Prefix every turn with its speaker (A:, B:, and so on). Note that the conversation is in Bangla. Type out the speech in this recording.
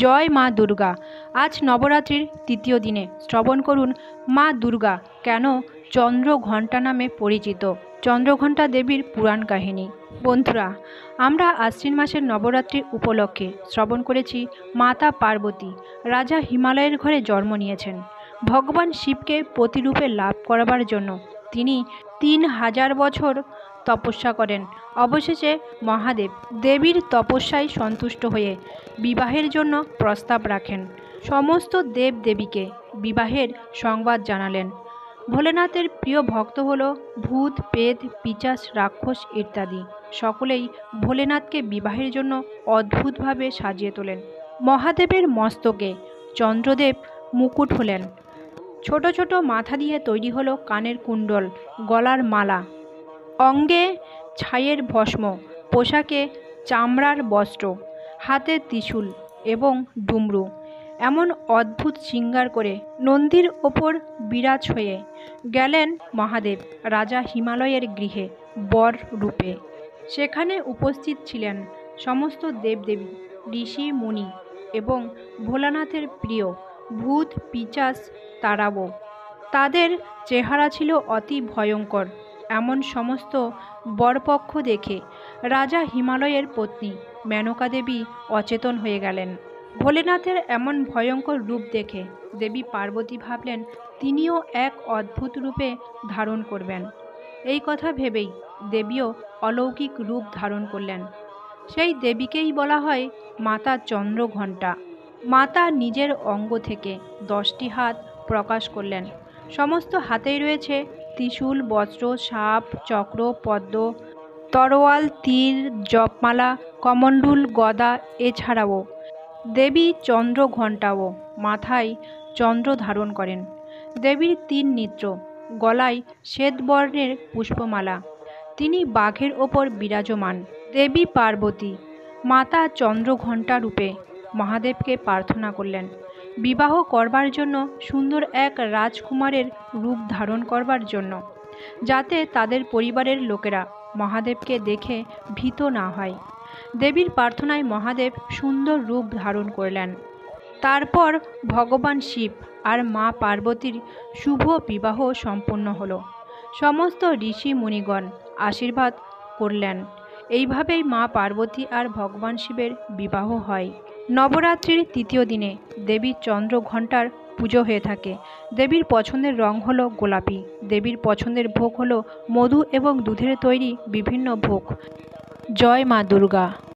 A: জয় মা দুর্গা। আজ নবরাত্রির তৃতীয় দিনে শ্রবণ করুন মা দুর্গা কেন চন্দ্রঘণ্টা নামে পরিচিত। চন্দ্রঘণ্টা দেবীর পুরাণ কাহিনী। বন্ধুরা, আমরা আশ্বিন মাসের নবরাত্রি উপলক্ষে শ্রবণ করেছি মাতা পার্বতী রাজা হিমালয়ের ঘরে জন্ম নিয়েছেন। ভগবান শিবকে প্রতিরূপে লাভ করবার জন্য তিনি 3000 বছর তপস্যা করেন। অবশেষে মহাদেব দেবীর তপস্যায় সন্তুষ্ট হয়ে বিবাহের জন্য প্রস্তাব রাখেন। সমস্ত দেব দেবীকে বিবাহের সংবাদ জানালেন। ভোলেনাথের প্রিয় ভক্ত হল ভূত, প্রেত, পিশাচ, রাক্ষস ইত্যাদি। সকলেই ভোলেনাথকে বিবাহের জন্য অদ্ভুতভাবে সাজিয়ে তোলেন। মহাদেবের মস্তকে চন্দ্রদেব মুকুট হলেন। ছোট ছোট মাথা দিয়ে তৈরি হলো কানের কুণ্ডল, গলার মালা, অঙ্গে ছাইয়ের ভস্ম, পোশাকে চামড়ার বস্ত্র, হাতে ত্রিশূল এবং ডুমরু। এমন অদ্ভুত শৃঙ্গার করে নন্দীর ওপর বিরাজ হয়ে গেলেন মহাদেব রাজা হিমালয়ের গৃহে বর রূপে। সেখানে উপস্থিত ছিলেন সমস্ত দেবদেবী, ঋষি, মুনি এবং ভোলানাথের প্রিয় ভূত, পিশাচ, তারাবো। তাদের চেহারা ছিল অতি ভয়ঙ্কর। এমন সমস্ত বরপক্ষ দেখে রাজা হিমালয়ের পত্নী মেনকা দেবী অচেতন হয়ে গেলেন। ভোলেনাথের এমন ভয়ঙ্কর রূপ দেখে দেবী পার্বতী ভাবলেন তিনিও এক অদ্ভুত রূপে ধারণ করবেন। এই কথা ভেবেই দেবীও অলৌকিক রূপ ধারণ করলেন। সেই দেবীকেই বলা হয় মাতা চন্দ্রঘণ্টা। মাতা নিজের অঙ্গ থেকে 10টি হাত প্রকাশ করলেন। সমস্ত হাতেই রয়েছে ত্রিশূল, বজ্র, সাপ, চক্র, পদ্ম, তরোয়াল, তীর, জপমালা, কমণ্ডলু, গদা। এছাড়াও দেবী চন্দ্রঘণ্টাও মাথায় চন্দ্র ধারণ করেন। দেবীর 3 নেত্র, গলায় শ্বেতবর্ণের পুষ্পমালা। তিনি বাঘের ওপর বিরাজমান। দেবী পার্বতী মাতা চন্দ্রঘণ্টা রূপে মহাদেবকে প্রার্থনা করলেন বিবাহ করবার জন্য, সুন্দর এক রাজকুমারের রূপ ধারণ করবার জন্য, যাতে তাদের পরিবারের লোকেরা মহাদেবকে দেখে ভীত না হয়। দেবীর প্রার্থনায় মহাদেব সুন্দর রূপ ধারণ করলেন। তারপর ভগবান শিব আর মা পার্বতীর শুভ বিবাহ সম্পন্ন হলো। সমস্ত ঋষি মুনিগণ আশীর্বাদ করলেন। এইভাবেই মা পার্বতী আর ভগবান শিবের বিবাহ হয়। নবরাত্রির তৃতীয় দিনে দেবীর চন্দ্রঘণ্টার পুজো হয়ে থাকে। দেবীর পছন্দের রং হলো গোলাপি। দেবীর পছন্দের ভোগ হলো মধু এবং দুধের তৈরি বিভিন্ন ভোগ। জয় মা দুর্গা।